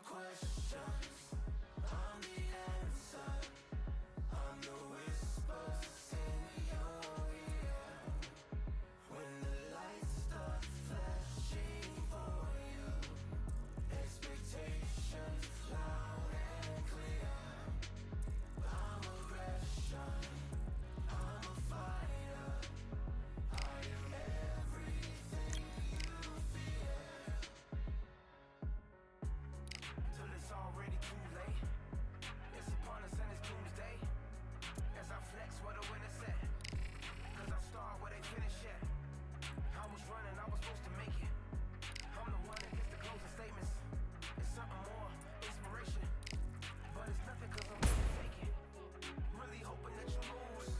questions, I'm the answer. I'm the whispers in your ear. When the lights start flashing for you, expectations loud and clear. I'm aggression, I'm a fighter. I am everything you fear. Till it's already too late. It's upon us and it's doomsday. As I flex where the wind is set. Cause I start where they finish yet. I was running, I was supposed to make it. I'm the one that gets the closing statements. It's something more, inspiration. But it's nothing cause I'm really faking. Really hoping that you lose.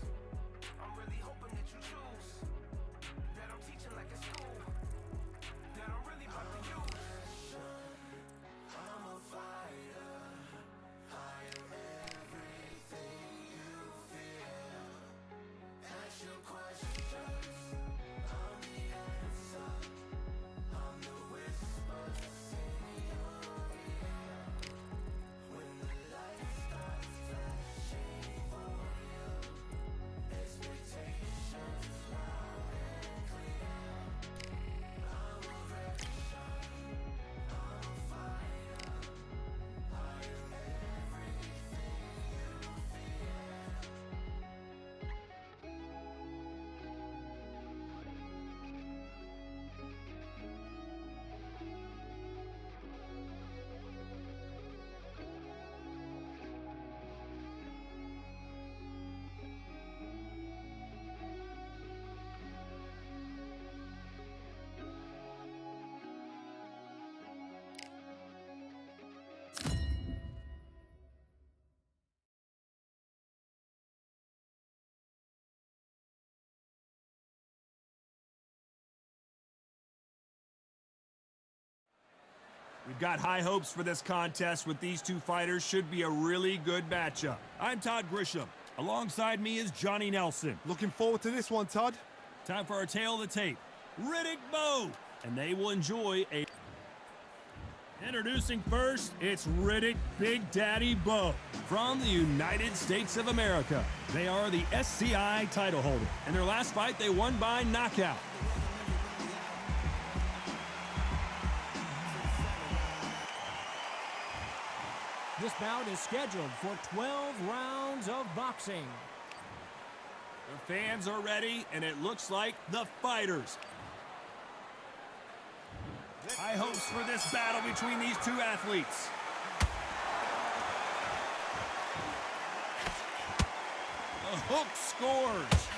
I'm really hoping that you choose. That I'm teaching like a school. That I'm really about to use. I'm a fighter. I am everything you fear. Ask your questions. I'm the answer. I'm the whispers in your ear. When the light starts flashing for you, expectations loud and clear. I'm aggression. I'm a fighter. I am everything you fear. We've got high hopes for this contest with these two fighters. Should be a really good matchup. I'm Todd Grisham. Alongside me is Johnny Nelson. Looking forward to this one, Todd. Time for our tail of the tape. Riddick Bowe. And they will enjoy a... Introducing first, it's Riddick Big Daddy Bowe from the United States of America. They are the SCI title holder. In their last fight, they won by knockout. This bout is scheduled for 12 rounds of boxing. The fans are ready, and it looks like the fighters. High hopes for this battle between these two athletes. The hook scores.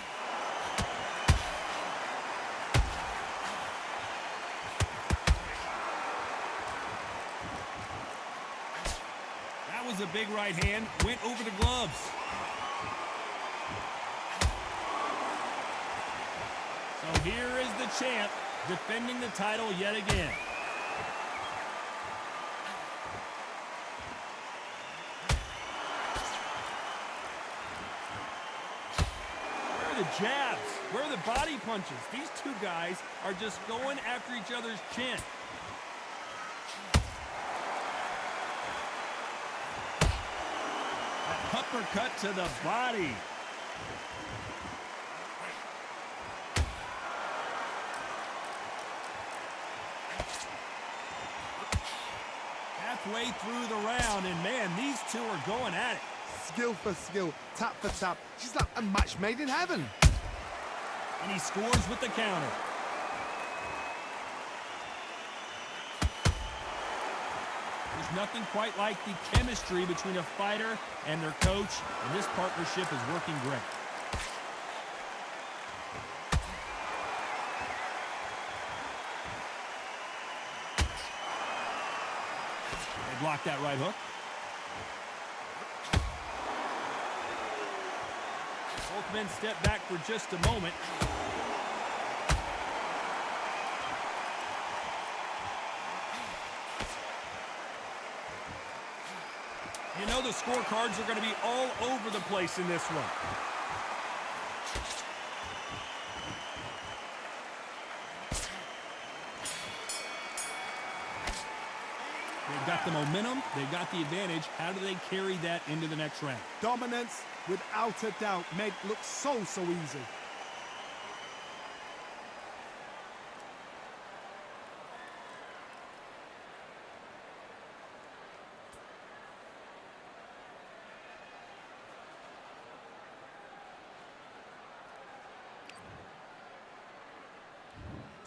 That was a big right hand, went over the gloves. So here is the champ, defending the title yet again. Where are the jabs? Where are the body punches? These two guys are just going after each other's chin. That uppercut to the body. Halfway through the round, and man, these two are going at it. Skill for skill, tap for tap. She's like a match made in heaven. And he scores with the counter. There's nothing quite like the chemistry between a fighter and their coach, and this partnership is working great. They blocked that right hook. Both men step back for just a moment. You know the scorecards are going to be all over the place in this one. Big They've got the momentum. They've got the advantage. How do they carry that into the next round? Dominance, without a doubt, made look so easy.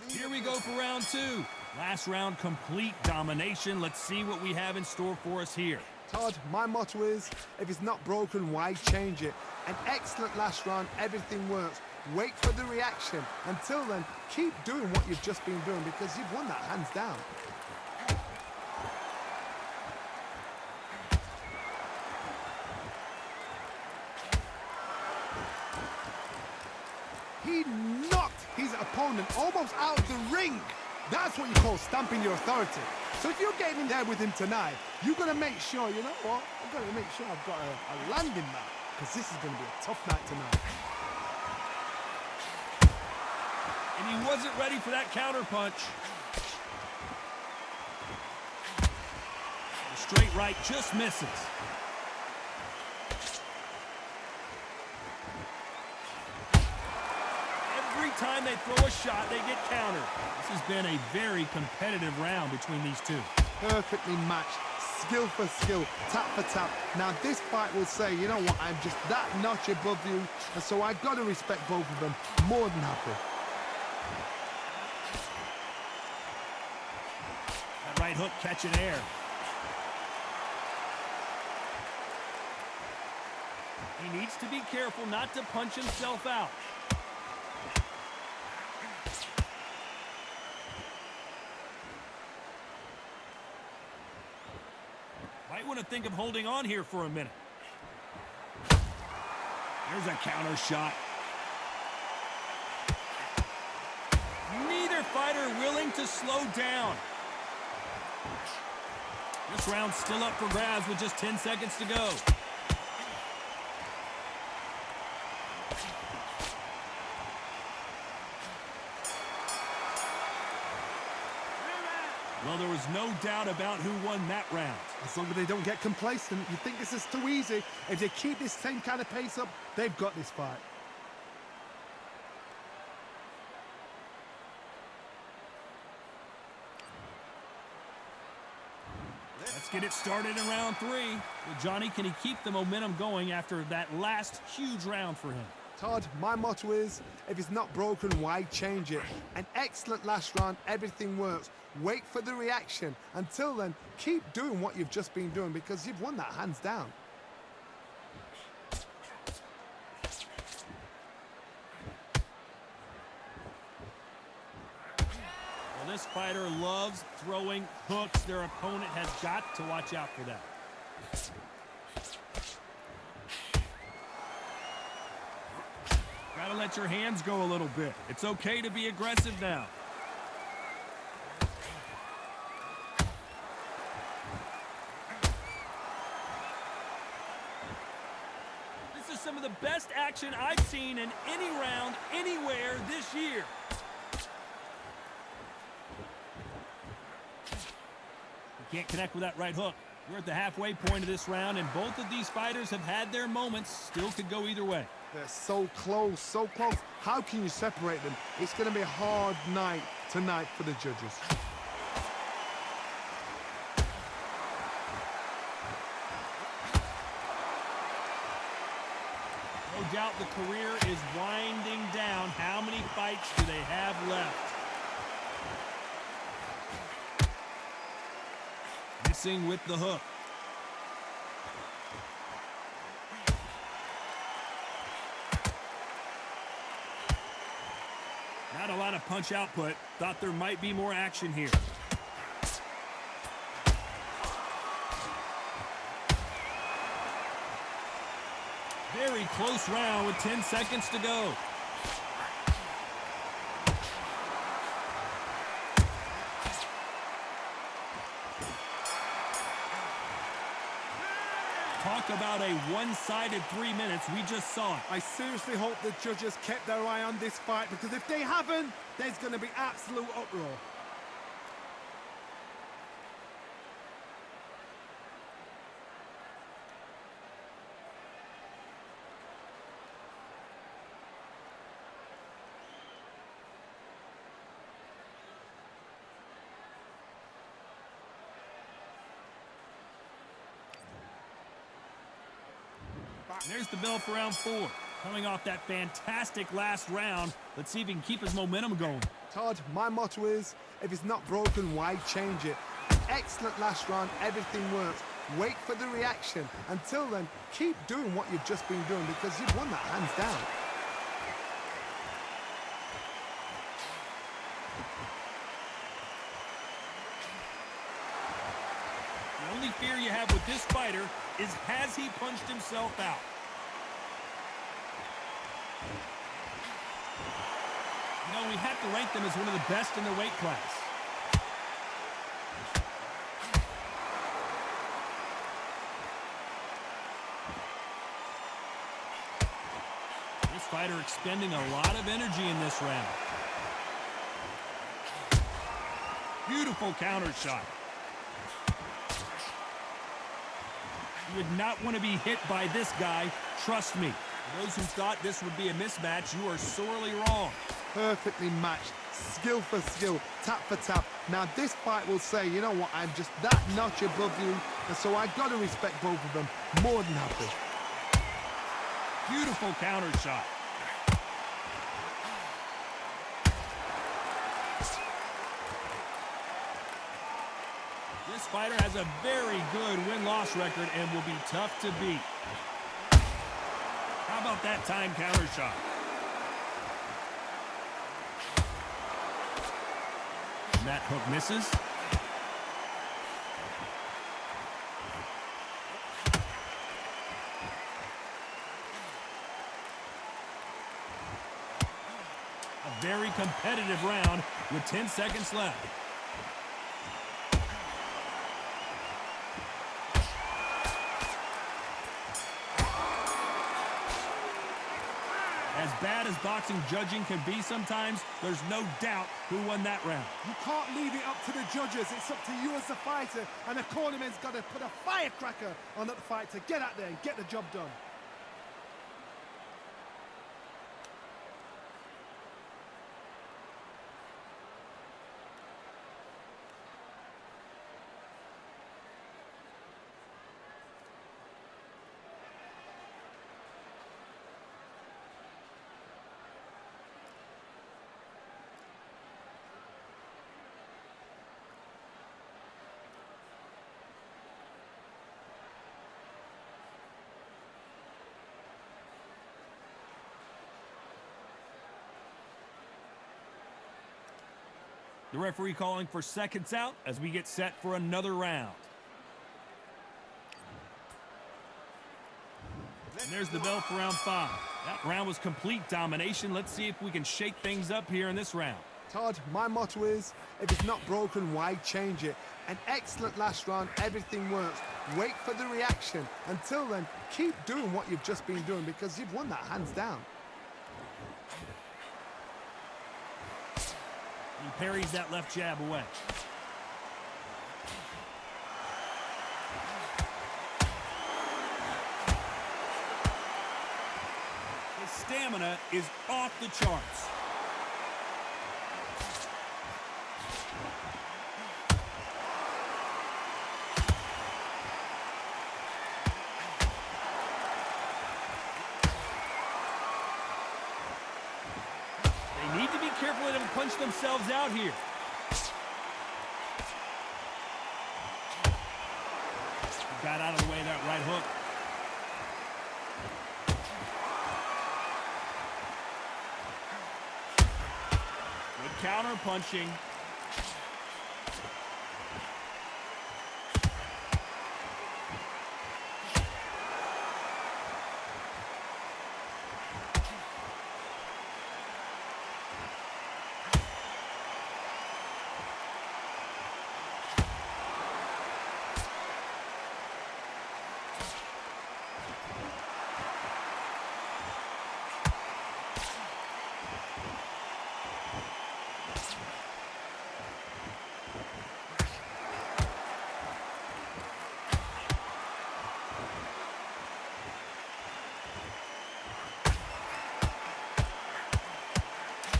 Here we go for round two. Last round, complete domination. Let's see what we have in store for us here. Todd, my motto is, if it's not broken, why change it? An excellent last round, everything works. Wait for the reaction. Until then, keep doing what you've just been doing because you've won that hands down. He knocked his opponent almost out of the ring. That's what you call stamping your authority. So if you're getting in there with him tonight, you're going to make sure, you know what? I've got to make sure I've got a landing mat because this is going to be a tough night tonight. And he wasn't ready for that counter punch. The straight right just misses. Every time they throw a shot, they get countered. This has been a very competitive round between these two. Perfectly matched, skill for skill, tap for tap. Now this fight will say, you know what, I'm just that notch above you, and so I've got to respect both of them. More than happy. That right hook catching air. He needs to be careful not to punch himself out. Might want to think of holding on here for a minute. There's a counter shot. Neither fighter willing to slow down. This round's still up for grabs with just 10 seconds to go. Well, there was no doubt about who won that round. As long as they don't get complacent, you think this is too easy. If they keep this same kind of pace up, they've got this fight. Let's get it started in round three. Well, Johnny, can he keep the momentum going after that last huge round for him? Todd, my motto is, if it's not broken, why change it? An excellent last round, everything works. Wait for the reaction. Until then, keep doing what you've just been doing because you've won that hands down. Well, this fighter loves throwing hooks. Their opponent has got to watch out for that. Gotta let your hands go a little bit. It's okay to be aggressive now. This is some of the best action I've seen in any round, anywhere this year. You can't connect with that right hook. We're at the halfway point of this round, and both of these fighters have had their moments. Still could go either way. They're so close, so close. How can you separate them? It's going to be a hard night tonight for the judges. No doubt the career is winding down. How many fights do they have left? Missing with the hook. Not a lot of punch output. Thought there might be more action here. Very close round with 10 seconds to go. Talk about a one-sided 3 minutes. We just saw it. I seriously hope the judges kept their eye on this fight because if they haven't, there's going to be absolute uproar. And there's the bell for round 4. Coming off that fantastic last round, let's see if he can keep his momentum going. Todd, my motto is, if it's not broken, why change it? An excellent last round, everything works. Wait for the reaction. Until then, keep doing what you've just been doing because you've won that hands down. The only fear you have with this fighter is, has he punched himself out? You know, we have to rank them as one of the best in their weight class. This fighter expending a lot of energy in this round. Beautiful counter shot. You would not want to be hit by this guy, trust me. For those who thought this would be a mismatch, you are sorely wrong. Perfectly matched, skill for skill, tap for tap. Now this fight will say, you know what, I'm just that notch above you, and so I've got to respect both of them. More than happy. Beautiful counter shot. This fighter has a very good win-loss record and will be tough to beat. How about that time counter shot? And that hook misses. A very competitive round with 10 seconds left. As bad as boxing judging can be sometimes, there's no doubt who won that round. You can't leave it up to the judges. It's up to you as the fighter, and the cornerman's got to put a firecracker on that fight to get out there and get the job done. The referee calling for seconds out as we get set for another round. And there's the bell for round 5. That round was complete domination. Let's see if we can shake things up here in this round. Todd, my motto is, if it's not broken, why change it? An excellent last round, everything works. Wait for the reaction. Until then, keep doing what you've just been doing because you've won that hands down. He parries that left jab away. His stamina is off the charts. They need to be careful they don't punch themselves out here. Got out of the way of that right hook. Good counter punching.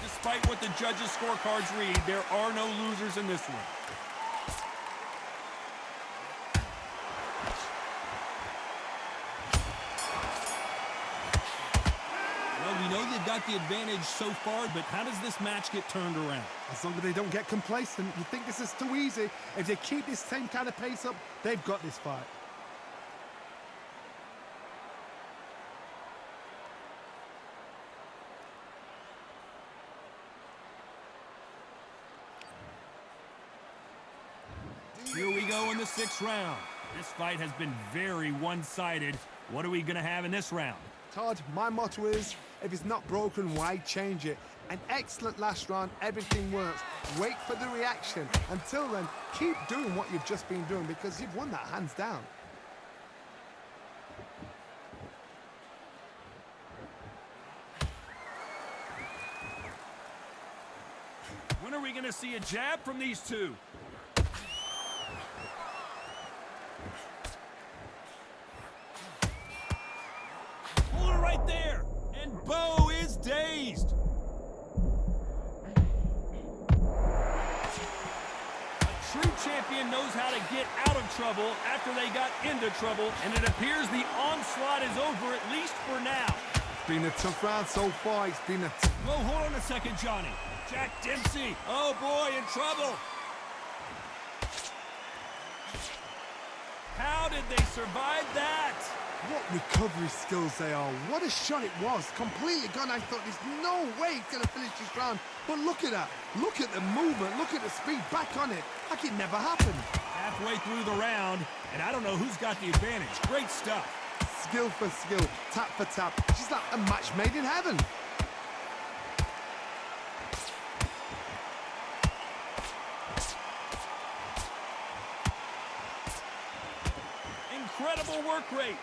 Despite what the judges' scorecards read, there are no losers in this one. the advantage so far, but how does this match get turned around? As long as they don't get complacent, you think this is too easy. If they keep this same kind of pace up, they've got this fight. Here we go in the 6th round. This fight has been very one-sided. What are we going to have in this round? Todd, my motto is, if it's not broken, why change it? An excellent last round, everything works. Wait for the reaction. Until then, keep doing what you've just been doing because you've won that hands down. When are we going to see a jab from these two? Right there, and Bo is dazed. A true champion knows how to get out of trouble after they got into trouble, and it appears the onslaught is over, at least for now. It's been a tough round so far. It's been a... Whoa, hold on a second, Johnny. Jack Dempsey, oh boy, in trouble. How did they survive that? What recovery skills they are. What a shot it was. Completely gone. I thought there's no way he's going to finish this round. But look at that. Look at the movement. Look at the speed. Back on it. Like it never happened. Halfway through the round, and I don't know who's got the advantage. Great stuff. Skill for skill. Tap for tap. She's like a match made in heaven. Incredible work rate.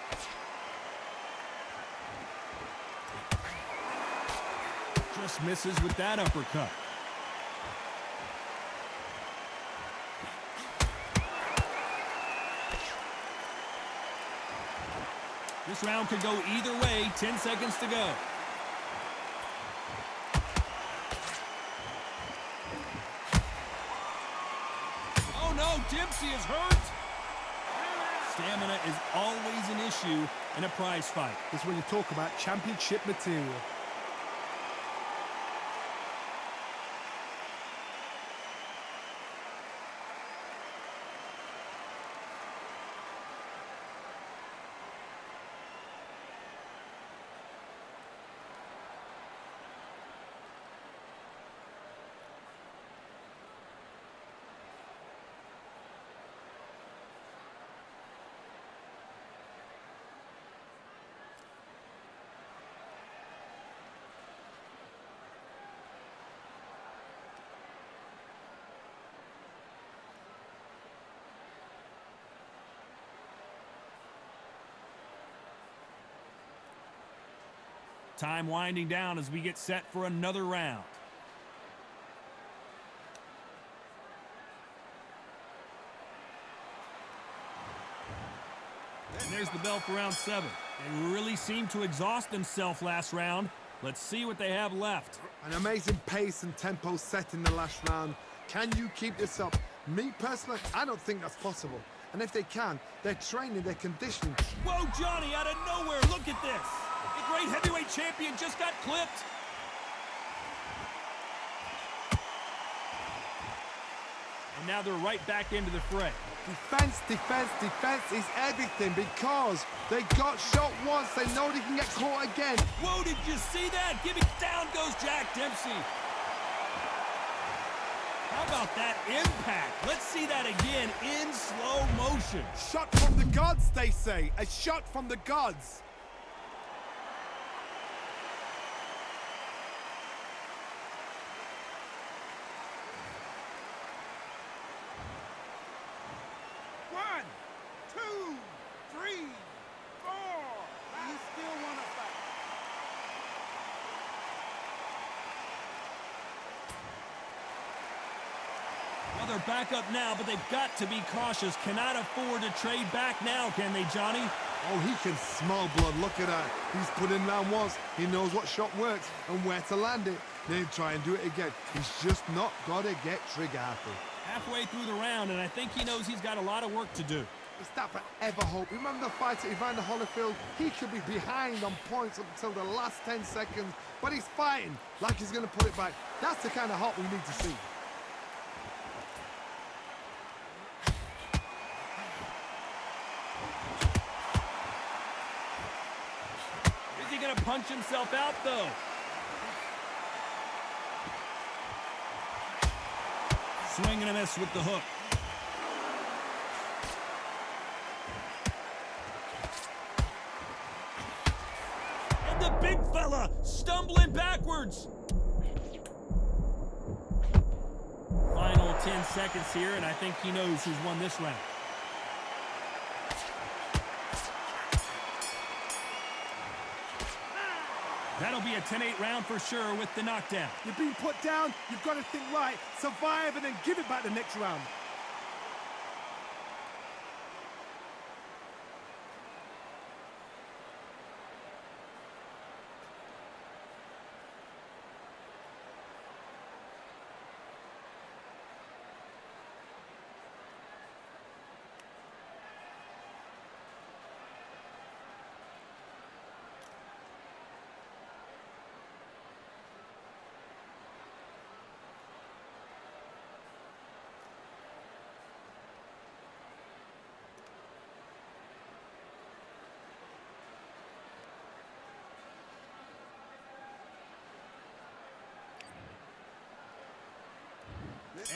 Just misses with that uppercut. This round could go either way. 10 seconds to go. Oh no, Dempsey is hurt. Stamina is always an issue in a prize fight. It's when you talk about championship material. Time winding down as we get set for another round. And there's the bell for round 7. They really seemed to exhaust themselves last round. Let's see what they have left. An amazing pace and tempo set in the last round. Can you keep this up? Me personally, I don't think that's possible. And if they can, they're training, they're conditioning. Whoa, Johnny, out of nowhere, look at this. The great heavyweight champion just got clipped. And now they're right back into the fray. Defense, defense, defense is everything because they got shot once. They know they can get caught again. Whoa, did you see that? Give it down goes Jack Dempsey. How about that impact? Let's see that again in slow motion. Shot from the gods, they say. A shot from the gods. Well, they're back up now, but they've got to be cautious. Cannot afford to trade back now, can they, Johnny? Oh, he can smell blood. Look at that. He's put in round once. He knows what shot works and where to land it. Then try and do it again. He's just not got to get trigger happy. Halfway through the round, and I think he knows he's got a lot of work to do. It's that forever hope. Remember the fight at Evander Holyfield? He should be behind on points up until the last 10 seconds, but he's fighting like he's going to put it back. That's the kind of hope we need to see. Is he going to punch himself out, though? Swing and a miss with the hook. And the big fella stumbling backwards. Final 10 seconds here, and I think he knows who's won this round. That'll be a 10-8 round for sure with the knockdown. You're being put down, you've got to think right, survive, and then give it back the next round.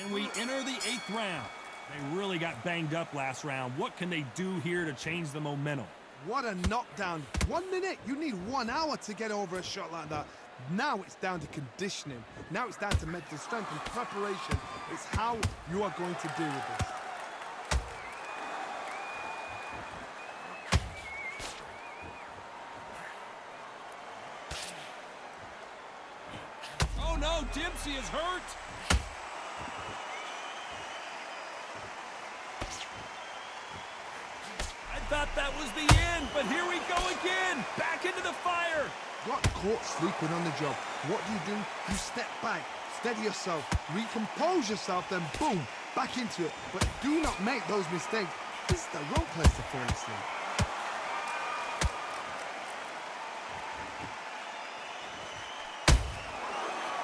And we enter the 8th round. They really got banged up last round. What can they do here to change the momentum? What a knockdown. 1 minute, you need 1 hour to get over a shot like that. Now it's down to conditioning. Now it's down to mental strength and preparation. It's how you are going to deal with this. Oh no, Dempsey is hurt. I thought that was the end, but here we go again. Back into the fire. Got caught sleeping on the job. What do? You step back, steady yourself, recompose yourself, then boom, back into it. But do not make those mistakes. This is the wrong place to fall asleep.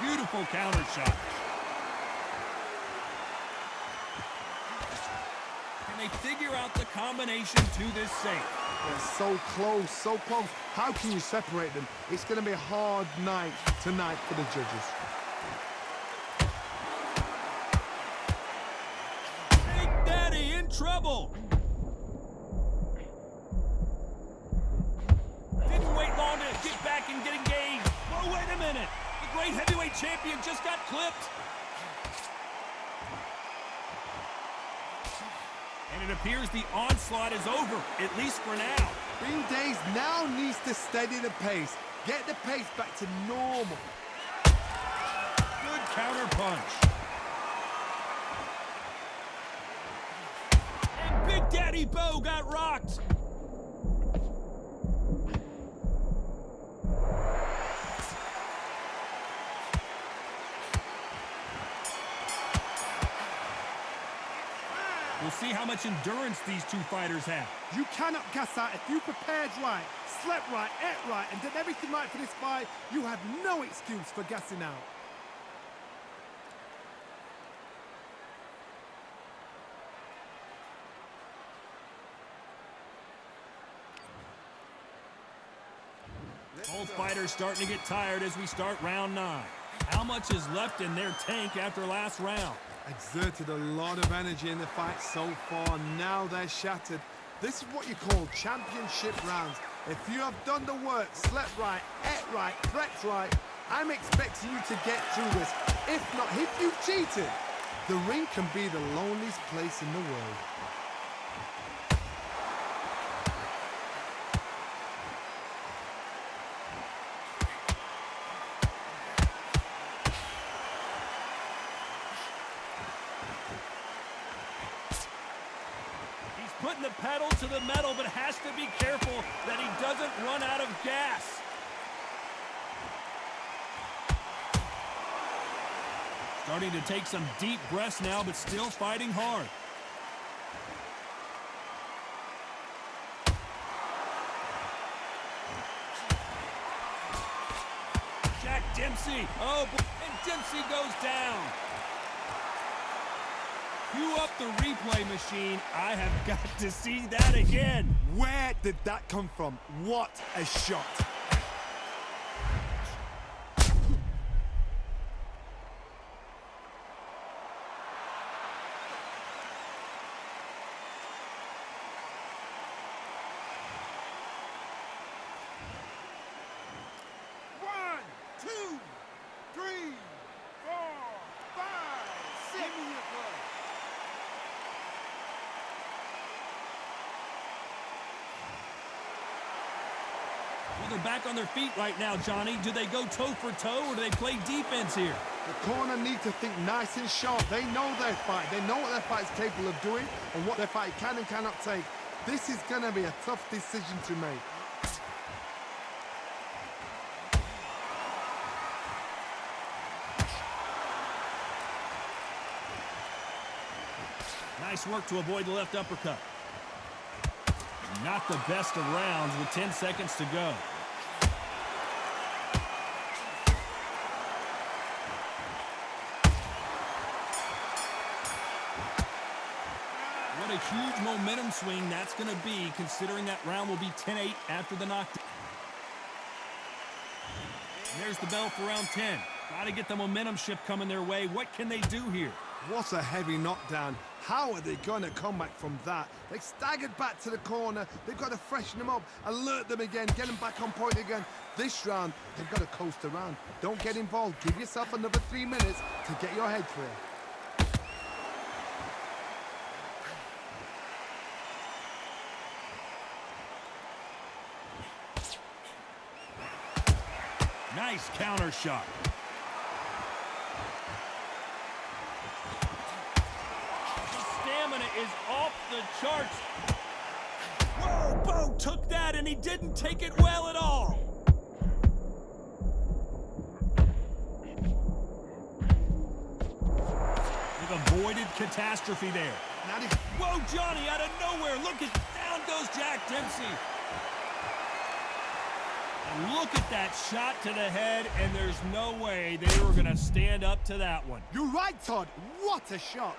Beautiful counter shot. Can they figure out the combination to this safe? They're so close, so close. How can you separate them? It's going to be a hard night tonight for the judges. Big Daddy in trouble. Didn't wait long to get back and get engaged. Whoa, wait a minute. The great heavyweight champion just got clipped. And it appears the onslaught is over, at least for now. Bean Days now needs to steady the pace. Get the pace back to normal. Good counter punch. And Big Daddy Bo got rocked. We'll see how much endurance these two fighters have. You cannot gas out. If you prepared right, slept right, ate right, and did everything right for this fight, you have no excuse for gassing out. Both fighters starting to get tired as we start round 9. How much is left in their tank after last round? Exerted a lot of energy in the fight so far. Now they're shattered. This is what you call championship rounds. If you have done the work, slept right, ate right, prepped right, I'm expecting you to get through this. If not, if you've cheated, the ring can be the loneliest place in the world. Putting the pedal to the metal, but has to be careful that he doesn't run out of gas. Starting to take some deep breaths now, but still fighting hard. Dempsey. Oh, boy. And Dempsey goes down. Cue up the replay machine. I have got to see that again. Where did that come from? What a shot. Well, they're back on their feet right now, Johnny. Do they go toe for toe or do they play defense here? The corner need to think nice and sharp. They know their fight. They know what their fight is capable of doing and what their fight can and cannot take. This is going to be a tough decision to make. Nice work to avoid the left uppercut. Not the best of rounds with 10 seconds to go. What a huge momentum swing that's going to be, considering that round will be 10-8 after the knockdown. There's the bell for round 10. Got to get the momentum shift coming their way. What can they do here? What a heavy knockdown. How are they going to come back from that? They staggered back to the corner. They've got to freshen them up, alert them again, get them back on point again. This round, they've got to coast around. Don't get involved. Give yourself another 3 minutes to get your head clear. Nice counter shot. Is off the charts. Whoa, Bo took that and he didn't take it well at all. They've avoided catastrophe there. Whoa, Johnny, out of nowhere. Look at, down goes Jack Dempsey. And look at that shot to the head, and there's no way they were going to stand up to that one. You're right, Todd. What a shot.